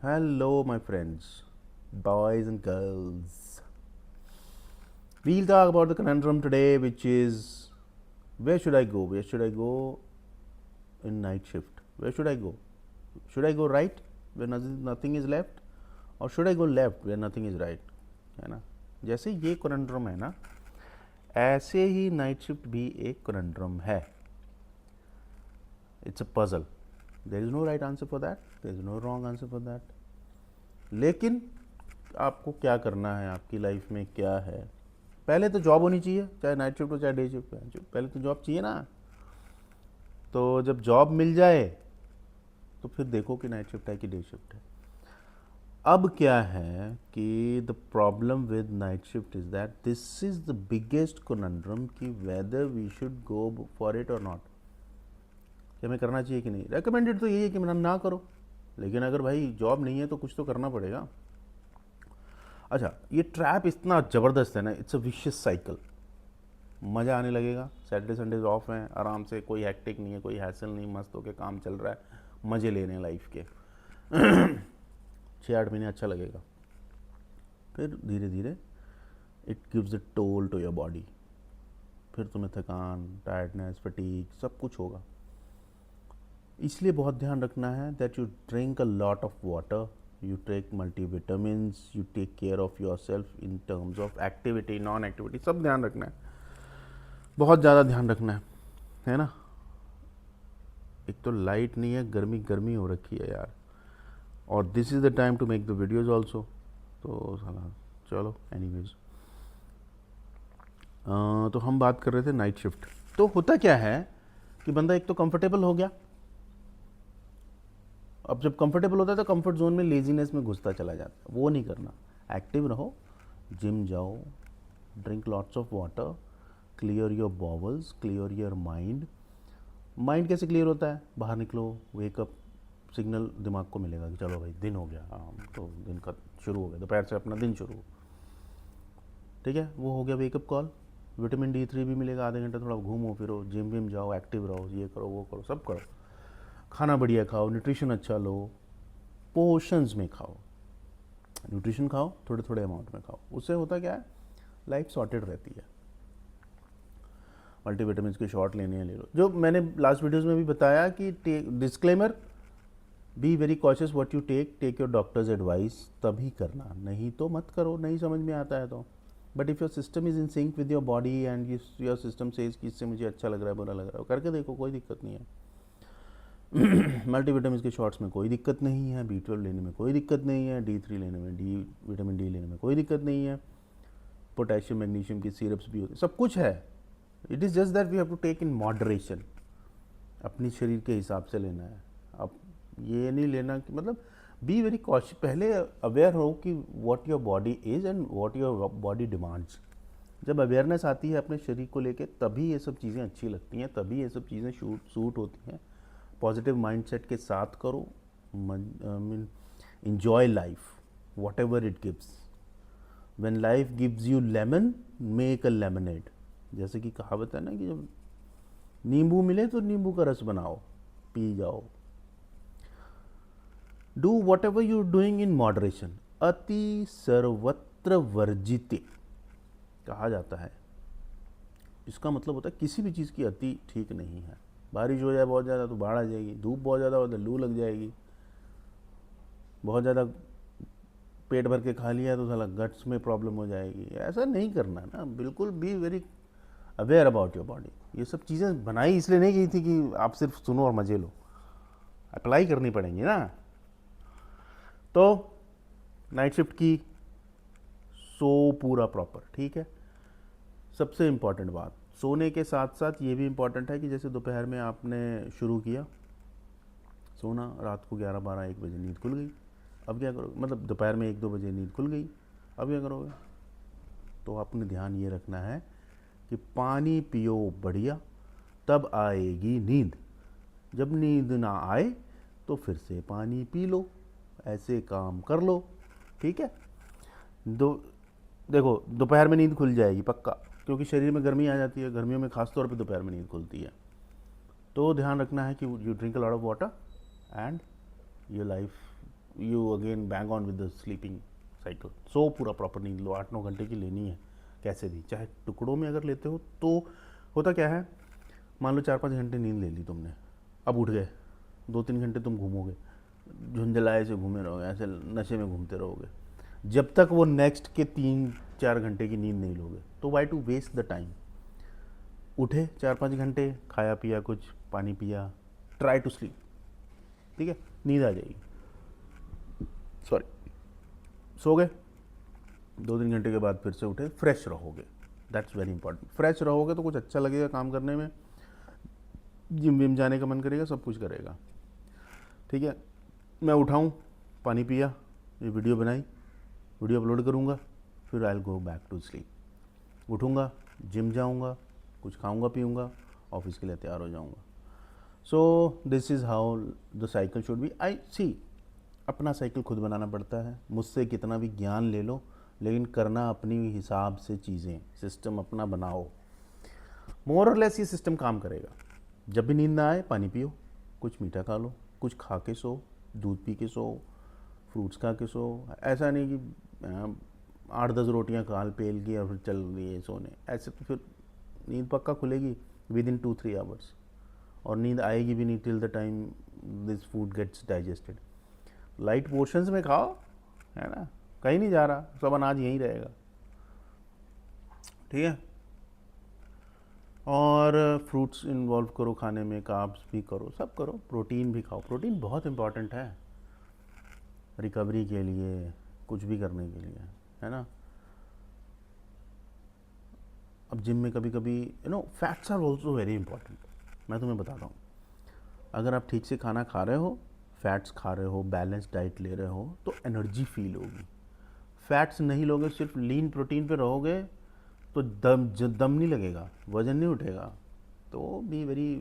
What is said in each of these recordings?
Hello, my friends, boys and girls. We'll talk about the conundrum today, which is where should I go? Where should I go in night shift? Where should I go? Should I go right where nothing is left, or should I go left where nothing is right? है ना? जैसे ये conundrum है ना, ऐसे ही night shift भी एक conundrum है. It's a puzzle. There is no right answer for that. There is no wrong answer for that. लेकिन आपको क्या करना है, आपकी लाइफ में क्या है. पहले तो जॉब होनी चाहिए, चाहे नाइट शिफ्ट हो चाहे डे शिफ्ट हो. पहले तो जॉब चाहिए ना. तो जब जॉब मिल जाए तो फिर देखो कि नाइट शिफ्ट है कि डे शिफ्ट है. अब क्या है कि the problem with night shift is that this is the biggest conundrum कि whether we should go for it और नॉट. कि हमें करना चाहिए कि नहीं. रिकमेंडेड तो यही है कि ना करो, लेकिन अगर भाई जॉब नहीं है तो कुछ तो करना पड़ेगा. अच्छा, ये ट्रैप इतना ज़बरदस्त है ना, इट्स अ विशियस साइकिल. मज़ा आने लगेगा, सैटरडे संडेज ऑफ हैं, आराम से, कोई हैक्टिक नहीं है, कोई हैसल नहीं, मस्त होके काम चल रहा है, मज़े ले रहे हैं लाइफ के. 6-8 महीने अच्छा लगेगा. फिर धीरे धीरे it gives a toll to your body. फिर तुम्हें थकान, टायर्डनेस, फटीग सब कुछ होगा. इसलिए बहुत ध्यान रखना है that you drink a lot of water, you take multivitamins, you take care of yourself in terms of activity, non activity, सब ध्यान रखना है. बहुत ज़्यादा ध्यान रखना है ना. एक तो लाइट नहीं है, गर्मी गर्मी हो रखी है यार, और this is the time to make the videos also. तो साला चलो एनीवेज, तो हम बात कर रहे थे नाइट शिफ्ट. तो होता क्या है कि बंदा एक तो कंफर्टेबल हो गया. अब जब कंफर्टेबल होता है तो कंफर्ट जोन में लेजीनेस में घुसता चला जाता है. वो नहीं करना. एक्टिव रहो, जिम जाओ, drink lots of water, clear your bowels, clear your mind. Mind कैसे क्लियर होता है? बाहर निकलो, वेकअप सिग्नल दिमाग को मिलेगा कि चलो भाई दिन हो गया, हाँ तो दिन का शुरू हो गया, दोपहर से अपना दिन शुरू. ठीक है, वो हो गया वेकअप कॉल. विटामिन D3 भी मिलेगा, आधे घंटे थोड़ा घूमो फिरो, जिम विम जाओ, एक्टिव रहो, ये करो वो करो, सब करो. खाना बढ़िया खाओ, न्यूट्रिशन अच्छा लो, पोर्शंस में खाओ. न्यूट्रिशन खाओ, थोड़े थोड़े अमाउंट में खाओ. उससे होता क्या है, लाइफ सॉर्टेड रहती है. मल्टीविटामिन के शॉट लेने हैं ले लो, जो मैंने लास्ट वीडियोस में भी बताया कि disclaimer, be very cautious what you take your doctor's advice, तभी करना, नहीं तो मत करो, नहीं समझ में आता है तो. But if your system is in sync with your body and your system says कि इससे मुझे अच्छा लग रहा है, बुरा लग रहा है, करके देखो, कोई दिक्कत नहीं है. मल्टीविटामिन के शॉट्स में कोई दिक्कत नहीं है, B12 लेने में कोई दिक्कत नहीं है, D3 लेने में, विटामिन D लेने में कोई दिक्कत नहीं है, पोटेशियम मैग्नीशियम की सिरप्स भी होती, सब कुछ है. It is just that we have to take in moderation. अपनी शरीर के हिसाब से लेना है. अब ये नहीं लेना कि मतलब, बी वेरी कॉशियस, पहले अवेयर हो कि what your body is and what your body demands. जब अवेयरनेस आती है अपने शरीर को लेके, तभी ये सब चीज़ें अच्छी लगती हैं, तभी ये सब चीज़ें सूट होती हैं. पॉजिटिव माइंडसेट के साथ करो. Mean enjoy life whatever it gives. when life gives you lemon, make a lemonade. जैसे कि कहावत है ना कि जब नींबू मिले तो नींबू का रस बनाओ, पी जाओ. Do what ever you doing in moderation. अति सर्वत्र वर्जिते कहा जाता है. इसका मतलब होता है किसी भी चीज़ की अति ठीक नहीं है. बारिश हो जाए बहुत ज़्यादा तो बाढ़ आ जाएगी, धूप बहुत ज़्यादा हो तो लू लग जाएगी, बहुत ज़्यादा पेट भर के खा लिया तो साला गट्स में प्रॉब्लम हो जाएगी. ऐसा नहीं करना ना, बिल्कुल be very aware about your body. ये सब चीज़ें बनाई इसलिए नहीं की थी कि आप सिर्फ सुनो और मज़े लो, अप्लाई करनी पड़ेंगी ना. तो नाइट शिफ्ट की सो पूरा प्रॉपर ठीक है. सबसे इम्पॉर्टेंट बात, सोने के साथ साथ ये भी इम्पॉर्टेंट है कि जैसे दोपहर में आपने शुरू किया सोना, रात को 11-12-1 बजे नींद खुल गई. अब क्या करोगे, मतलब दोपहर में 1-2 बजे नींद खुल गई, अब क्या करोगे. तो आपने ध्यान ये रखना है कि पानी पियो बढ़िया, तब आएगी नींद. जब नींद ना आए तो फिर से पानी पी लो, ऐसे काम कर लो. ठीक है. देखो दोपहर में नींद खुल जाएगी पक्का, क्योंकि शरीर में गर्मी आ जाती है, गर्मियों में खास तौर पे दोपहर में नींद खुलती है. तो ध्यान रखना है कि you drink a lot of water and your life you again bang on with the sleeping cycle. So पूरा प्रॉपर नींद लो, 8-9 घंटे की लेनी है कैसे भी, चाहे टुकड़ों में अगर लेते हो तो होता क्या है, मान लो 4-5 घंटे नींद ले ली तुमने, अब उठ गए, 2-3 घंटे तुम घूमोगे, झुंझलाए से घूमे रहोगे, ऐसे नशे में घूमते रहोगे, जब तक वो नेक्स्ट के 3-4 घंटे की नींद नहीं लोगे। तो why to waste the time. उठे 4-5 घंटे, खाया पिया कुछ, पानी पिया, ट्राई टू स्लीप, ठीक है, नींद आ जाएगी, सॉरी, सो गए, 2-3 घंटे के बाद फिर से उठे, फ्रेश रहोगे, दैट्स वेरी इंपॉर्टेंट। फ्रेश रहोगे तो कुछ अच्छा लगेगा काम करने में, जिम विम जाने का मन करेगा, सब कुछ करेगा, ठीक है। मैं उठाऊँ, पानी पिया, ये वीडियो बनाई, वीडियो अपलोड करूँगा, फिर I will go back to sleep. उठूँगा, जिम जाऊँगा, कुछ खाऊँगा पीऊँगा, ऑफिस के लिए तैयार हो जाऊँगा। So this is how the cycle should be. I see, अपना साइकिल खुद बनाना पड़ता है, मुझसे कितना भी ज्ञान ले लो, लेकिन करना अपनी हिसाब से चीज़ें, सिस्टम अपना बनाओ, मोर और लेस ये सिस्टम काम करेगा। जब भी नींद ना आए पानी पियो, कुछ मीठा खा लो, कुछ खा के सो, दूध पी के सो, फ्रूट्स खा के सो, ऐसा नहीं कि 8-10 रोटियां काल पेल की और फिर चल दिए सोने, ऐसे तो फिर नींद पक्का खुलेगी विद इन 2-3 आवर्स, और नींद आएगी भी नहीं till the time this food gets digested. Light portions में खाओ, है ना, कहीं नहीं जा रहा, सब अनाज यहीं रहेगा, ठीक है। और फ्रूट्स इन्वॉल्व करो खाने में, कार्ब्स भी करो, सब करो, प्रोटीन भी खाओ, प्रोटीन बहुत इंपॉर्टेंट है रिकवरी के लिए, कुछ भी करने के लिए, है ना। अब जिम में कभी कभी fats are also very important. मैं तुम्हें बताता हूँ, अगर आप ठीक से खाना खा रहे हो, फैट्स खा रहे हो, बैलेंस डाइट ले रहे हो, तो एनर्जी फील होगी। फैट्स नहीं लोगे, सिर्फ लीन प्रोटीन पे रहोगे, तो दम नहीं लगेगा, वजन नहीं उठेगा। तो be very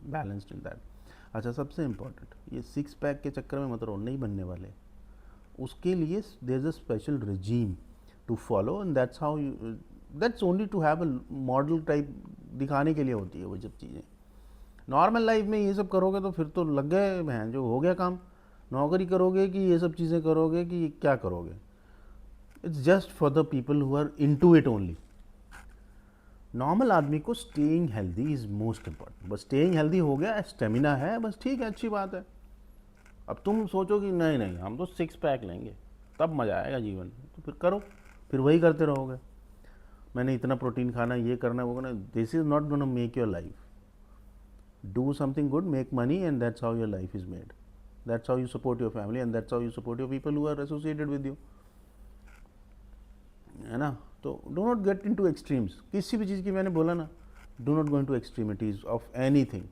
balanced in that. अच्छा, सबसे इम्पोर्टेंट, ये 6 पैक के चक्कर में मत रहो, नहीं बनने वाले। उसके लिए there is a special regime to follow, and that's how you, that's only to have a model type दिखाने के लिए होती है वो जब चीज़ें। नॉर्मल लाइफ में ये सब करोगे तो फिर तो लग गए बहन, जो हो गया काम। नौकरी करोगे कि ये सब चीज़ें करोगे कि क्या करोगे? It's just for the people who are into it only. Normal आदमी को staying healthy is most important. बस स्टेइंग हेल्दी हो गया, स्टेमिना है, बस ठीक है, अच्छी बात है। अब तुम सोचो कि नहीं नहीं हम तो 6 पैक लेंगे तब मज़ा आएगा जीवन में, तो फिर करो, फिर वही करते रहोगे। मैंने इतना प्रोटीन खाना, ये करना, वो करना, this is not gonna make your life. Do something good, make money, and that's how your life is made. That's how you support your family, and that's how you support your people who are associated with you, है ना। तो do not get into extremes, किसी भी चीज़ की, मैंने बोला ना, do not go into extremities of anything.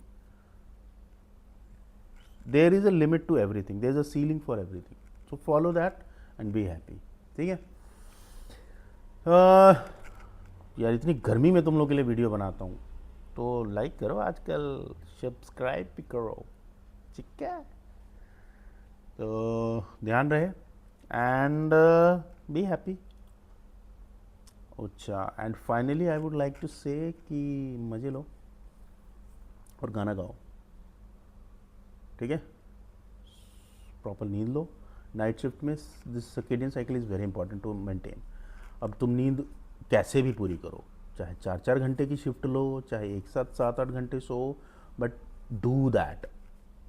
There is a limit to everything, there is a ceiling for everything, so follow that and be happy, ठीक है। यार इतनी गर्मी में तुम लोग के लिए वीडियो बनाता हूँ, तो लाइक करो, आजकल सब्सक्राइब भी करो, ठीक है। तो ध्यान रहे एंड बी हैप्पी। अच्छा, and finally I would like to say कि मज़े लो और गाना गाओ, ठीक है। प्रॉपर नींद लो। नाइट शिफ्ट में this circadian cycle is very important to maintain. अब तुम नींद कैसे भी पूरी करो, चाहे 4-4 घंटे की शिफ्ट लो, चाहे एक साथ 7-8 घंटे सो, बट डू दैट।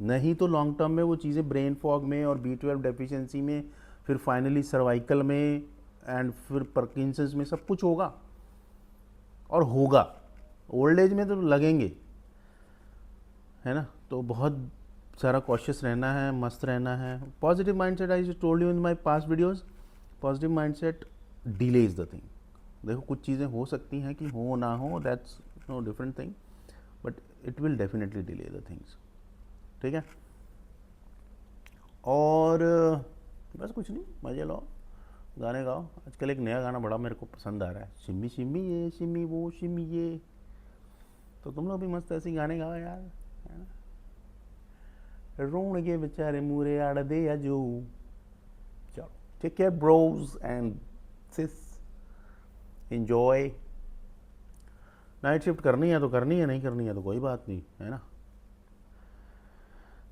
नहीं तो लॉन्ग टर्म में वो चीज़ें ब्रेन फॉग में और B12 डेफिशिएंसी में, फिर फाइनली सर्वाइकल में, एंड फिर पार्किंसंस में, सब कुछ होगा और होगा। ओल्ड एज में तो लगेंगे, है ना। तो बहुत सारा कॉशियस रहना है, मस्त रहना है। Positive mindset, I told you in my past videos, positive mindset delays the thing. देखो कुछ चीज़ें हो सकती हैं कि हो ना हो, that's no different thing, but it will definitely delay the things, ठीक है। और बस कुछ नहीं, मज़े लो, गाने गाओ। आजकल एक नया गाना बड़ा मेरे को पसंद आ रहा है, शिम्मी शिम्मी ये शिम्मी वो शिम्मी ये। तो तुम लोग भी मस्त ऐसे गाने गाओ यार, है ना। रोण के बेचारे मूरे आड़ दे या जो। चलो, take care bros and sis, enjoy. Night shift करनी है तो करनी है, नहीं करनी है तो कोई बात नहीं, है ना।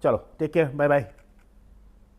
चलो, टेक केयर, बाय बाय।